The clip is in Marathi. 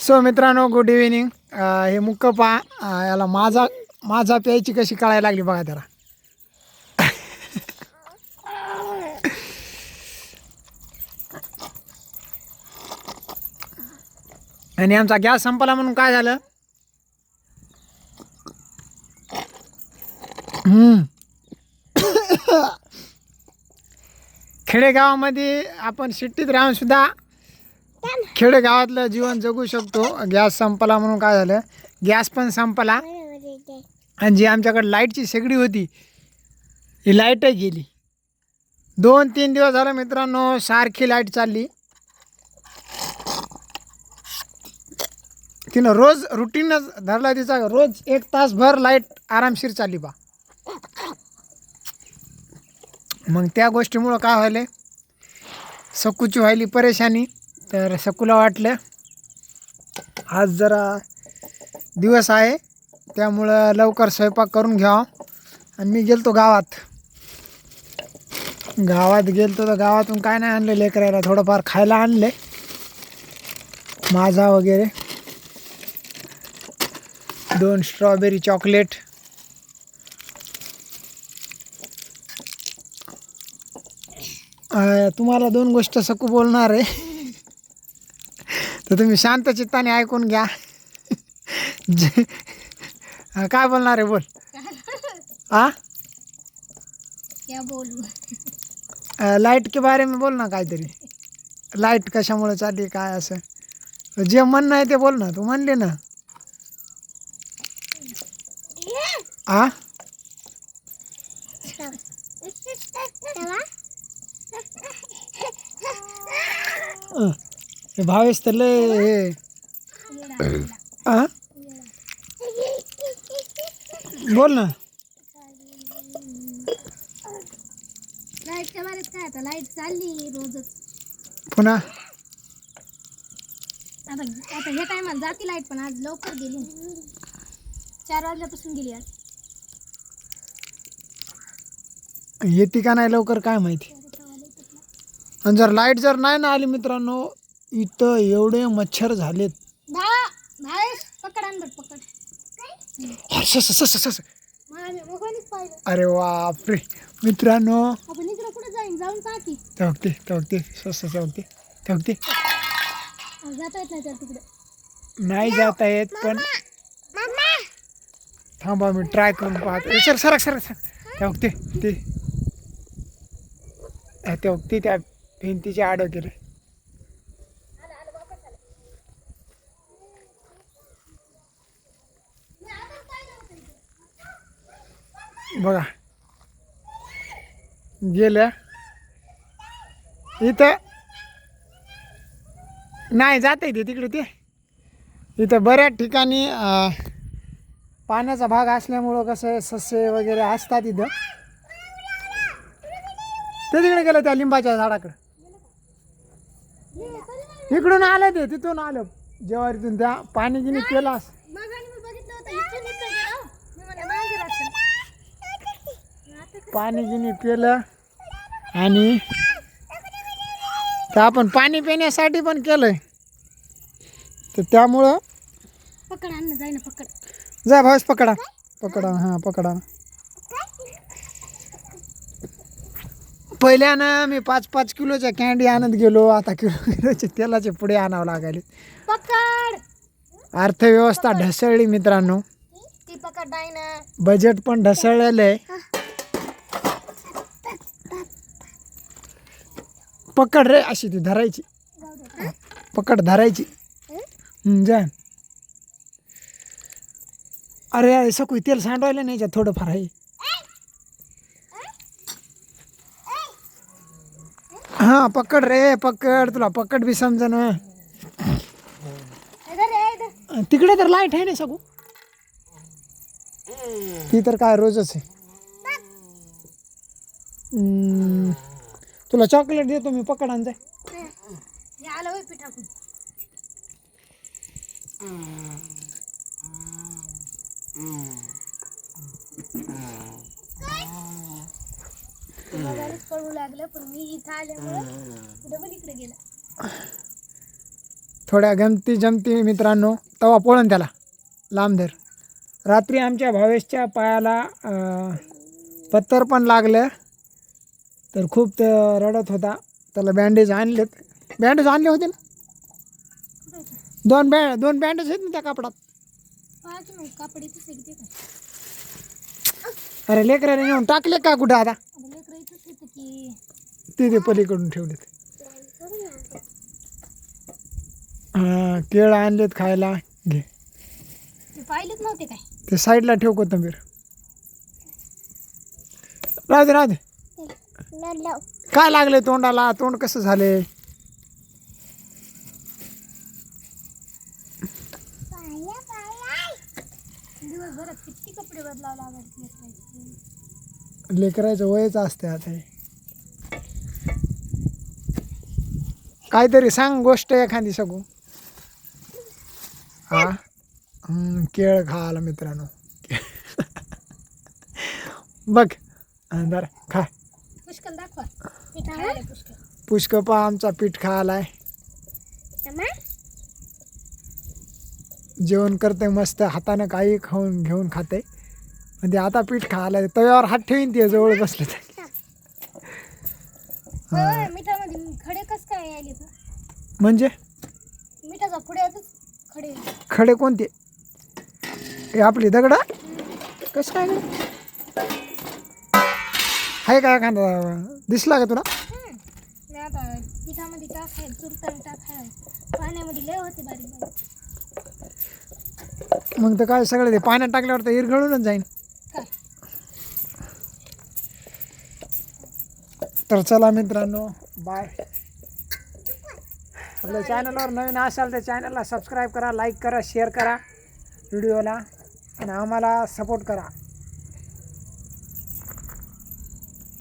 सो मित्रांनो, गुड इव्हिनिंग. हे मुक्क पहा, याला माझा माझा प्यायची कशी कळायला लागली बघा त्याला. आणि आमचा गॅस संपला म्हणून काय झालं, खेडेगावामध्ये आपण सिटीत राहून सुद्धा खेडेगावातलं जीवन जगू शकतो. गॅस संपला म्हणून काय झालं, गॅस पण संपला आणि जी आमच्याकडे लाईटची शेगडी होती ही लाईटही गेली. 2-3 दिवस झालं मित्रांनो, सारखी लाईट चालली. तिनं रोज रुटीनच धरला तिचा, रोज 1 तासभर लाईट आरामशीर चालली बा. मग त्या गोष्टीमुळं काय व्हायलं, सकूची व्हायली परेशानी. तर सकूला वाटलं आज जरा दिवस आहे त्यामुळं लवकर स्वयंपाक करून घ्यावा. आणि मी गेलतो गावात गेलतो तर गावातून काय नाही आणलं, लेकरायला थोडंफार खायला आणले, माझा वगैरे 2 स्ट्रॉबेरी चॉकलेट. तुम्हाला 2 गोष्ट सकू बोलणार आहे तर तुम्ही शांत चित्ताने ऐकून घ्या. काय बोलणार आहे, बोल. क्या बोलू? लाईट के बारे में बोल ना काहीतरी. लाईट कशामुळे चालली काय, असं जे म्हणणं आहे ते बोल ना. तू म्हणले ना. हे भावेश तर लय बोल ना. लाईटच्या बारेत काय, आता लाईट चालली रोजच. पुन्हा आता ह्या टायमाला जाती लाईट, पण आज लवकर गेली. 4 वाजल्यापासून गेली आज. येते का नाही लवकर काय माहिती. आणि जर लाईट नाही ना आली मित्रांनो, इथं एवढे मच्छर झालेत. पकड आणलं, पकड. अरे बापरे मित्रांनो, आपण इकडे कुठे जाऊन पाहती. चौकते चौकते चौकते चौकते. जाता येत नाही त्या तिकडे. नाही जाता येत, पण थांबा मी ट्राय करून पाहतो. सर सरक सरक सर चौकते ते चौकते त्या भिंतीच्या आड गेले. बघा गेल्या इथं नाही जाता येते तिकडे. ते इथं बऱ्याच ठिकाणी पाण्याचा भाग असल्यामुळं कसं सस्य वगैरे असतात इथं. ते तिकडे गेलं त्या लिंबाच्या झाडाकडे. इकडून आलं ते, तिथून आलं जेवारीतून. त्या पाणी गिनी केलं पाणी गिनी पिलं. आणि तर आपण पाणी पिण्यासाठी पण केलंय, तर त्यामुळं पकड आणणं जाय ना, पकड. जा भाऊस, पकडा पकडा. हां पकडा. पहिल्यानं मी 5-5 किलोच्या कॅन्डी आणत गेलो, आता किलोचे तेलाचे पुढे आणावं लागायले. पकड. अर्थव्यवस्था ढसळली मित्रांनो, ती पकड नाही ना. बजेट पण ढसळलेलं आहे. पकड रे, अशी ती धरायची, पकड धरायची. जा. अरे सकू तेल सांडवायला नाही याच्यात थोडंफार आहे. हां पकड रे, पकड. तुला पकड बी समजा ना. तिकडे तर लाईट आहे ना सकू, ती तर काय रोजच आहे. तुला चॉकलेट देतो मी, पकड आण. जाय. आलं होय पिठाकून. पडू लागलं, पण मी इथं आल्यामुळे कुठं पण इकडे गेला. थोड्या गमती जमती मित्रांनो, तवा पळण त्याला लांब धर. रात्री आमच्या भावेशच्या पायाला पत्तर पण लागलं, तर खूप रडत होता. त्याला बँडेज आणलेत. बँडेज आणले होते ना, दोन बँडेज आहेत ना त्या कापडात. कापड इथंच आहे की ते काय? अरे लेकराने नेऊन टाकले का कुठं आता? आता लेकरं इथंच येतं की. ते पलीकडून ठेवलेत. हां, केळं आणलेत खायला, घे. ते पाहिलेच नव्हते काय? ते साईडला ठेव कोथिंबीर. राहू दे राहू दे. काय लागले तोंडाला? तोंड कसं झाले? दिवसभरात किती कपडे बदलावं लागत लेकराचे. लेकराचं वयच असते आता हे. काहीतरी सांग गोष्ट एखादी सांगू. हा, केळ खायला मित्रांनो. बघ जरा खा. पुष्कळ दाखवा. पीठ खायला पुष्कळ. पुष्कपा आमचा पीठ खायलाय. जेवण करते मस्त, हातानं काही खाऊन घेऊन खाते. म्हणजे आता पीठ खायला तव्यावर हात ठेवीन ते जवळ बसले तर. होय, मिठामध्ये खडे कस काय आले तर? म्हणजे मिठाचा पुढ्यातच खडे. खडे कोणते? हे आपली दगड कसं काय गं? आहे का एखादा दिसला का तुला? मी आता पिठामध्ये टाकाय, चुरताना टाकाय, पाण्यामध्ये लय होते बारीक बारीक. मग तर काय सगळं ते पाण्यात टाकल्यावर तर इरघळूनच जाईन. काय? तर चला मित्रांनो, बाय. आपल्या चॅनलवर नवीन असाल तर चॅनलला सबस्क्राईब करा, लाईक करा, शेअर करा व्हिडिओला, आणि आम्हाला सपोर्ट करा.